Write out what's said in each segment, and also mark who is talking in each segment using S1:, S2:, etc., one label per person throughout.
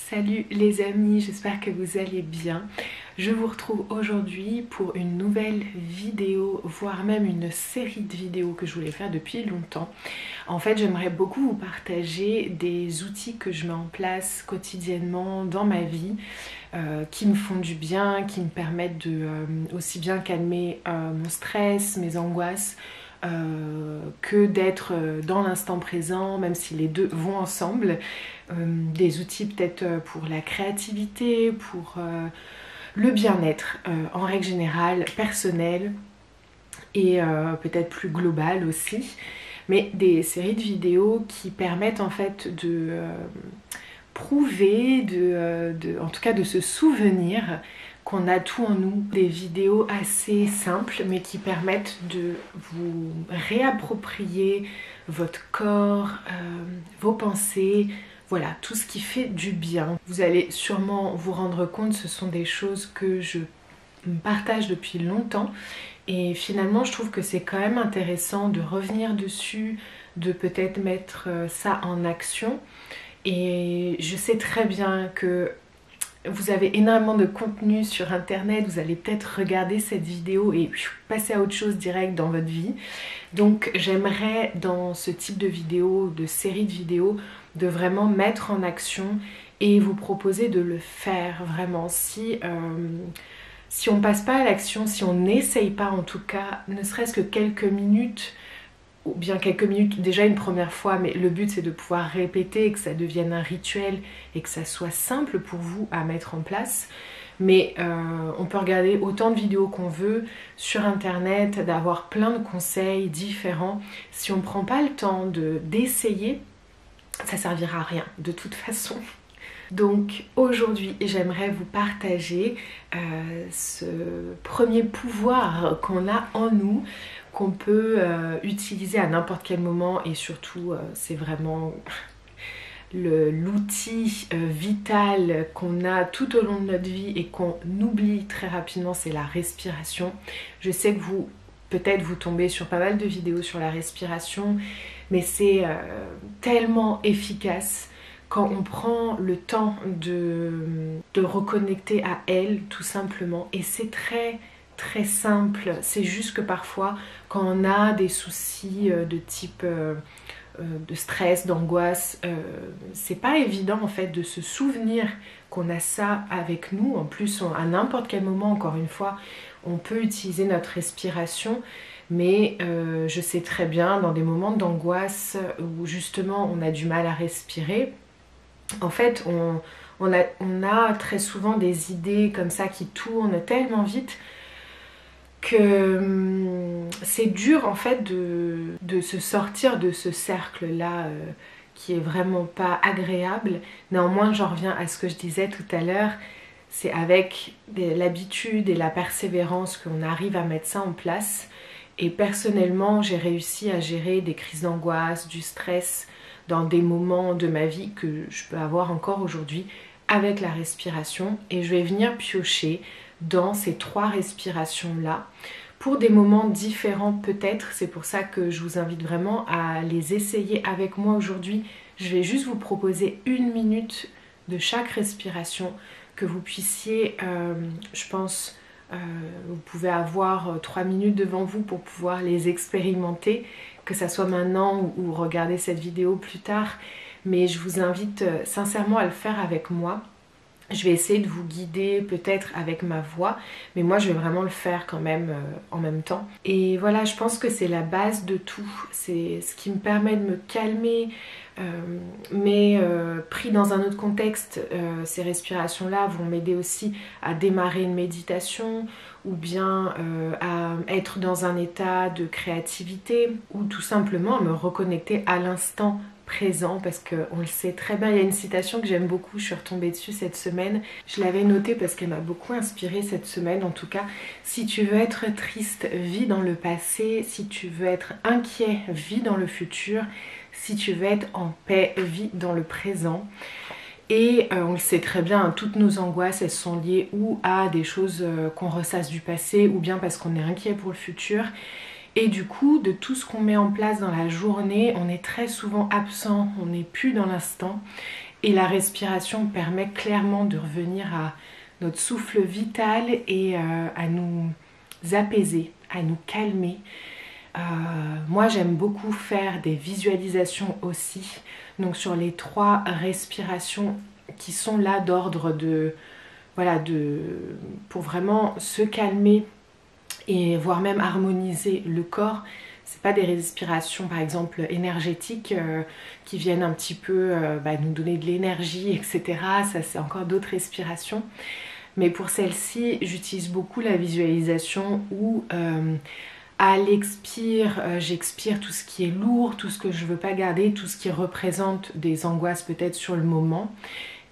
S1: Salut les amis, j'espère que vous allez bien. Je vous retrouve aujourd'hui pour une nouvelle vidéo, voire même une série de vidéos que je voulais faire depuis longtemps. En fait, j'aimerais beaucoup vous partager des outils que je mets en place quotidiennement dans ma vie, qui me font du bien, qui me permettent de aussi bien calmer mon stress, mes angoisses, que d'être dans l'instant présent, même si les deux vont ensemble. Des outils peut-être pour la créativité, pour le bien-être en règle générale, personnel et peut-être plus global aussi. Mais des séries de vidéos qui permettent en fait de prouver, en tout cas de se souvenir qu'on a tout en nous. Des vidéos assez simples mais qui permettent de vous réapproprier votre corps, vos pensées, voilà, tout ce qui fait du bien. Vous allez sûrement vous rendre compte, ce sont des choses que je partage depuis longtemps et finalement je trouve que c'est quand même intéressant de revenir dessus, de peut-être mettre ça en action. Et je sais très bien que vous avez énormément de contenu sur internet, vous allez peut-être regarder cette vidéo et passer à autre chose direct dans votre vie. Donc j'aimerais dans ce type de vidéo, de série de vidéos, de vraiment mettre en action et vous proposer de le faire vraiment. Si on passe pas à l'action, si on n'essaye pas en tout cas, ne serait-ce que quelques minutes, ou bien quelques minutes déjà une première fois, mais le but c'est de pouvoir répéter, que ça devienne un rituel et que ça soit simple pour vous à mettre en place. Mais on peut regarder autant de vidéos qu'on veut sur internet, d'avoir plein de conseils différents. Si on ne prend pas le temps d'essayer, ça servira à rien de toute façon. Donc aujourd'hui j'aimerais vous partager ce premier pouvoir qu'on a en nous, qu'on peut utiliser à n'importe quel moment et surtout c'est vraiment l'outil vital qu'on a tout au long de notre vie et qu'on oublie très rapidement, c'est la respiration. Je sais que peut-être vous tombez sur pas mal de vidéos sur la respiration, mais c'est tellement efficace quand on prend le temps de reconnecter à elle tout simplement. Et c'est très très simple, c'est juste que parfois quand on a des soucis de type de stress, d'angoisse, c'est pas évident en fait de se souvenir qu'on a ça avec nous. En plus à n'importe quel moment, encore une fois, on peut utiliser notre respiration. Mais je sais très bien dans des moments d'angoisse où justement on a du mal à respirer, en fait on a très souvent des idées comme ça qui tournent tellement vite que c'est dur en fait de se sortir de ce cercle là qui est vraiment pas agréable. Néanmoins j'en reviens à ce que je disais tout à l'heure, c'est avec l'habitude et la persévérance qu'on arrive à mettre ça en place. Et personnellement j'ai réussi à gérer des crises d'angoisse, du stress dans des moments de ma vie que je peux avoir encore aujourd'hui avec la respiration. Et je vais venir piocher dans ces 3 respirations là pour des moments différents peut-être. C'est pour ça que je vous invite vraiment à les essayer avec moi aujourd'hui. Je vais juste vous proposer 1 minute de chaque respiration, que vous puissiez je pense vous pouvez avoir 3 minutes devant vous pour pouvoir les expérimenter, que ça soit maintenant ou regarder cette vidéo plus tard. Mais je vous invite sincèrement à le faire avec moi. Je vais essayer de vous guider peut-être avec ma voix, mais moi je vais vraiment le faire quand même en même temps. Et voilà, je pense que c'est la base de tout. C'est ce qui me permet de me calmer, mais pris dans un autre contexte, ces respirations-là vont m'aider aussi à démarrer une méditation ou bien à être dans un état de créativité ou tout simplement à me reconnecter à l'instant présent, parce qu'on le sait très bien. Il y a une citation que j'aime beaucoup, je suis retombée dessus cette semaine, je l'avais notée parce qu'elle m'a beaucoup inspirée cette semaine en tout cas. Si tu veux être triste, vis dans le passé. Si tu veux être inquiet, vis dans le futur. Si tu veux être en paix, vis dans le présent. Et on le sait très bien, hein, toutes nos angoisses elles sont liées ou à des choses qu'on ressasse du passé, ou bien parce qu'on est inquiet pour le futur. Et du coup, de tout ce qu'on met en place dans la journée, on est très souvent absent, on n'est plus dans l'instant. Et la respiration permet clairement de revenir à notre souffle vital et à nous apaiser, à nous calmer. Moi j'aime beaucoup faire des visualisations aussi, donc sur les 3 respirations qui sont là d'ordre de, voilà, pour vraiment se calmer et voire même harmoniser le corps. C'est pas des respirations par exemple énergétiques qui viennent un petit peu nous donner de l'énergie, etc. Ça c'est encore d'autres respirations. Mais pour celle-ci, j'utilise beaucoup la visualisation où à l'expire, j'expire tout ce qui est lourd, tout ce que je veux pas garder, tout ce qui représente des angoisses peut-être sur le moment.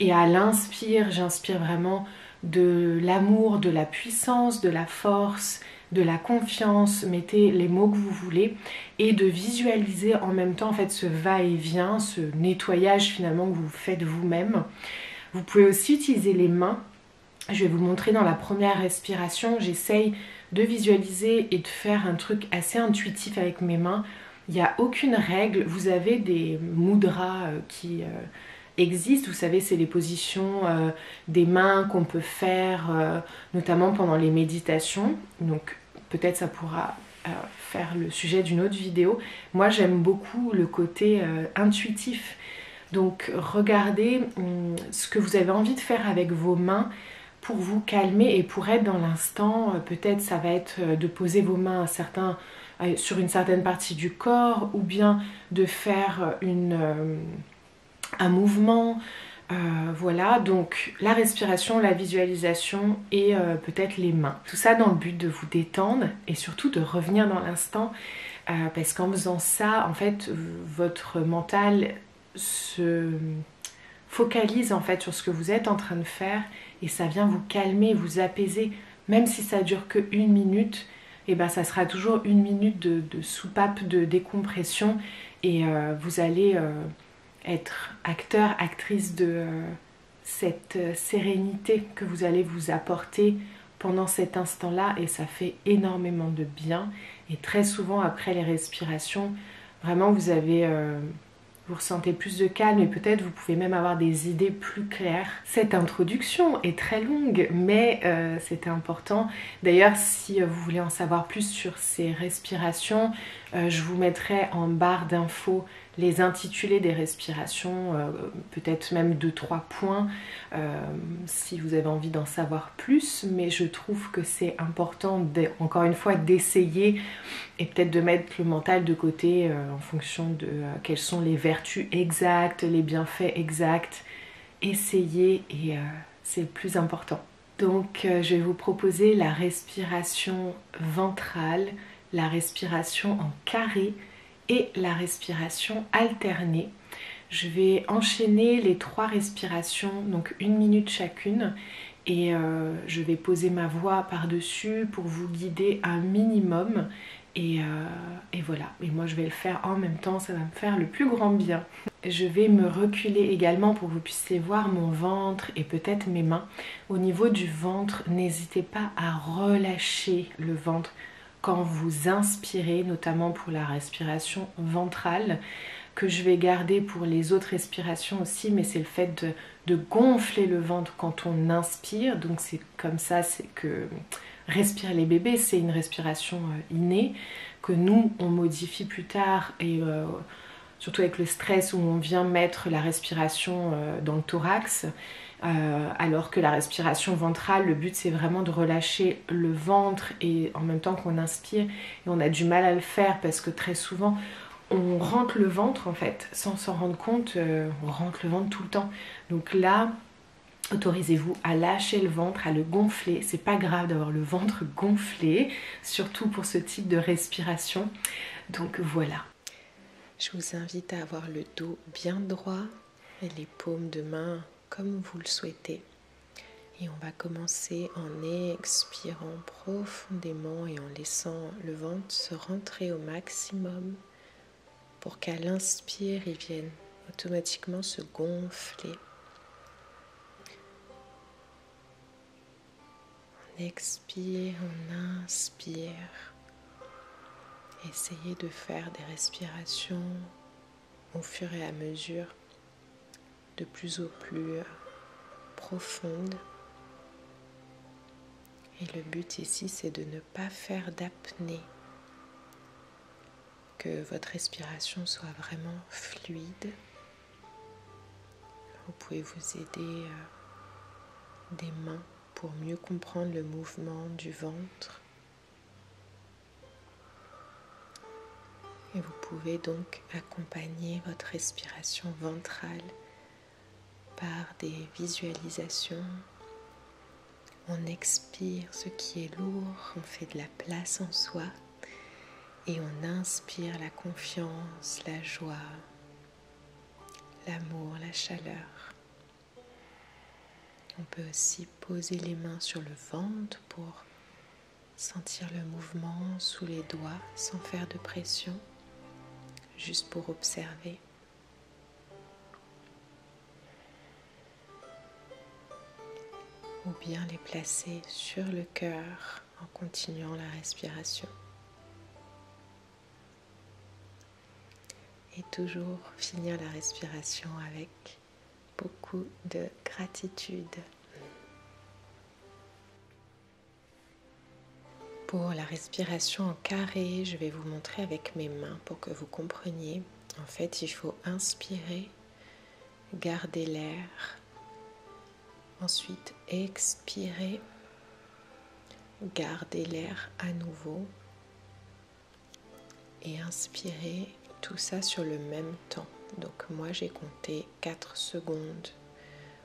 S1: Et à l'inspire, j'inspire vraiment de l'amour, de la puissance, de la force, de la confiance, mettez les mots que vous voulez, et de visualiser en même temps en fait ce va-et-vient, ce nettoyage finalement que vous faites vous-même. Vous pouvez aussi utiliser les mains. Je vais vous montrer dans la première respiration, j'essaye de visualiser et de faire un truc assez intuitif avec mes mains. Il n'y a aucune règle, vous avez des mudras qui existent, vous savez c'est les positions des mains qu'on peut faire notamment pendant les méditations, donc peut-être ça pourra faire le sujet d'une autre vidéo. Moi j'aime beaucoup le côté intuitif, donc regardez ce que vous avez envie de faire avec vos mains pour vous calmer et pour être dans l'instant. Peut-être ça va être de poser vos mains sur une certaine partie du corps, ou bien de faire un mouvement. Voilà, donc la respiration, la visualisation et peut-être les mains. Tout ça dans le but de vous détendre et surtout de revenir dans l'instant, parce qu'en faisant ça, en fait, votre mental se focalise en fait sur ce que vous êtes en train de faire et ça vient vous calmer, vous apaiser. Même si ça dure que 1 minute, et ben ça sera toujours 1 minute de soupape, de décompression, et vous allez être acteur, actrice de cette sérénité que vous allez vous apporter pendant cet instant-là, et ça fait énormément de bien. Et très souvent après les respirations, vraiment vous ressentez plus de calme et peut-être vous pouvez même avoir des idées plus claires. Cette introduction est très longue, mais c'était important. D'ailleurs, si vous voulez en savoir plus sur ces respirations, je vous mettrai en barre d'infos les intitulés des respirations, peut-être même 2-3 points si vous avez envie d'en savoir plus, mais je trouve que c'est important encore une fois d'essayer et peut-être de mettre le mental de côté en fonction de quelles sont les vertus exactes, les bienfaits exacts. Essayez et c'est le plus important. Donc je vais vous proposer la respiration ventrale, la respiration en carré et la respiration alternée. Je vais enchaîner les 3 respirations, donc 1 minute chacune, et je vais poser ma voix par-dessus pour vous guider un minimum. Et voilà, et moi je vais le faire en même temps, ça va me faire le plus grand bien. Je vais me reculer également pour que vous puissiez voir mon ventre et peut-être mes mains. Au niveau du ventre, n'hésitez pas à relâcher le ventre quand vous inspirez, notamment pour la respiration ventrale, que je vais garder pour les autres respirations aussi, mais c'est le fait de gonfler le ventre quand on inspire. Donc c'est comme ça, c'est que respirer les bébés, c'est une respiration innée que nous on modifie plus tard, et surtout avec le stress où on vient mettre la respiration dans le thorax, alors que la respiration ventrale, le but c'est vraiment de relâcher le ventre et en même temps qu'on inspire, et on a du mal à le faire parce que très souvent on rentre le ventre en fait sans s'en rendre compte, on rentre le ventre tout le temps. Donc là, autorisez-vous à lâcher le ventre, à le gonfler. C'est pas grave d'avoir le ventre gonflé, surtout pour ce type de respiration. Donc voilà. Je vous invite à avoir le dos bien droit et les paumes de main comme vous le souhaitez. Et on va commencer en expirant profondément et en laissant le ventre se rentrer au maximum pour qu'à l'inspire, il vienne automatiquement se gonfler. On expire, on inspire. Essayez de faire des respirations au fur et à mesure de plus en plus profonde. Et le but ici, c'est de ne pas faire d'apnée, que votre respiration soit vraiment fluide. Vous pouvez vous aider des mains pour mieux comprendre le mouvement du ventre. Et vous pouvez donc accompagner votre respiration ventrale par des visualisations. On expire ce qui est lourd, on fait de la place en soi et on inspire la confiance, la joie, l'amour, la chaleur. On peut aussi poser les mains sur le ventre pour sentir le mouvement sous les doigts sans faire de pression, juste pour observer. Ou bien les placer sur le cœur en continuant la respiration. Et toujours finir la respiration avec beaucoup de gratitude. Pour la respiration en carré, je vais vous montrer avec mes mains pour que vous compreniez. En fait, il faut inspirer, garder l'air. Ensuite, expirer, garder l'air à nouveau et inspirer, tout ça sur le même temps. Donc moi j'ai compté 4 secondes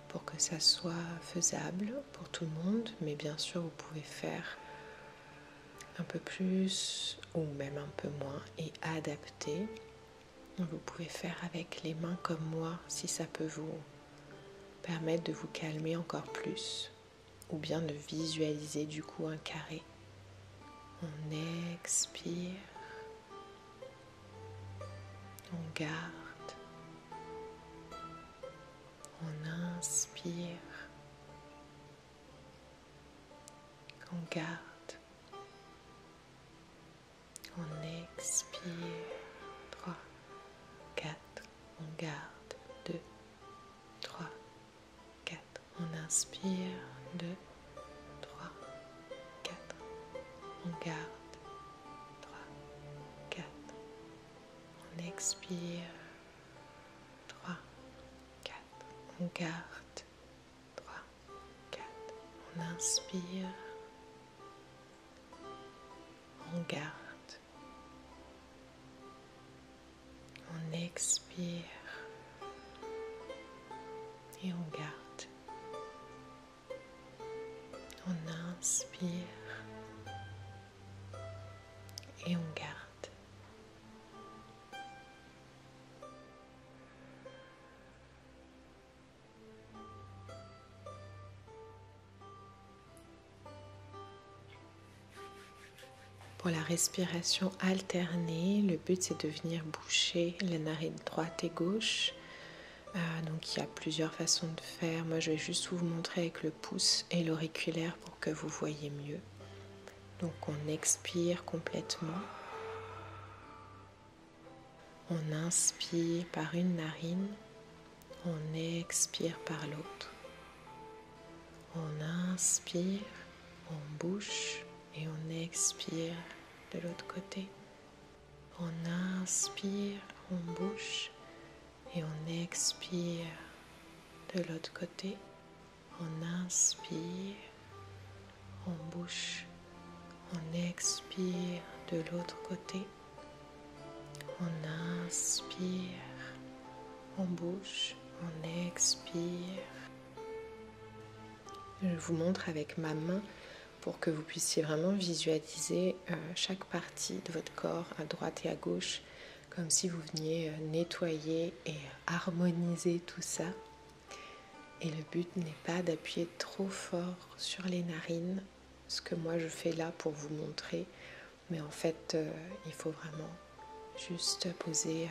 S1: pour que ça soit faisable pour tout le monde, mais bien sûr vous pouvez faire un peu plus ou même un peu moins et adapter. Vous pouvez faire avec les mains comme moi si ça peut vous permettre de vous calmer encore plus, ou bien de visualiser du coup un carré. On expire, on garde, on inspire, on garde, on expire, 3, 4, on garde, 2, 3, 4, on inspire, 2, 3, 4, on garde, 3, 4, on expire, 3, 4, on garde, 3, 4, on inspire, on garde, on expire et on garde, on inspire et on garde. Pour la respiration alternée, le but c'est de venir boucher les narines droite et gauche. Donc il y a plusieurs façons de faire. Moi je vais juste vous montrer avec le pouce et l'auriculaire pour que vous voyez mieux. Donc on expire complètement. On inspire par une narine, on expire par l'autre. On inspire, on bouche et on expire de l'autre côté. On inspire, on bouche et on expire de l'autre côté. On inspire, on bouche, on expire de l'autre côté. On inspire, on bouche, on expire. Je vous montre avec ma main pour que vous puissiez vraiment visualiser chaque partie de votre corps à droite et à gauche, comme si vous veniez nettoyer et harmoniser tout ça. Et le but n'est pas d'appuyer trop fort sur les narines, ce que moi je fais là pour vous montrer, mais en fait il faut vraiment juste poser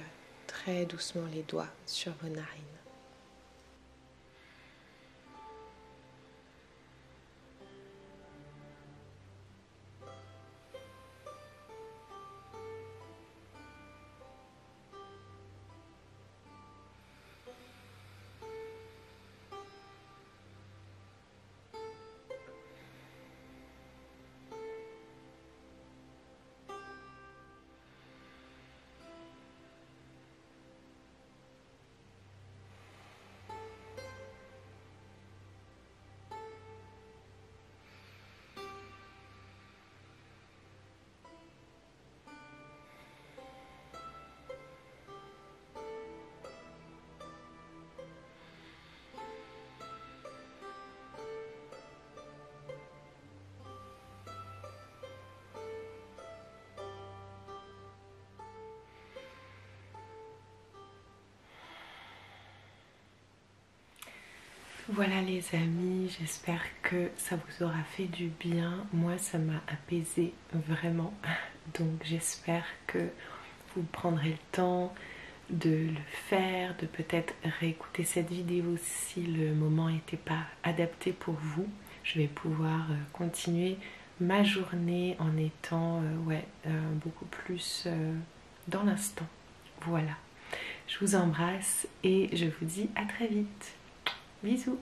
S1: très doucement les doigts sur vos narines. Voilà les amis, j'espère que ça vous aura fait du bien. Moi ça m'a apaisé vraiment. Donc j'espère que vous prendrez le temps de le faire, de peut-être réécouter cette vidéo si le moment n'était pas adapté pour vous. Je vais pouvoir continuer ma journée en étant beaucoup plus dans l'instant. Voilà, je vous embrasse et je vous dis à très vite. Bisous.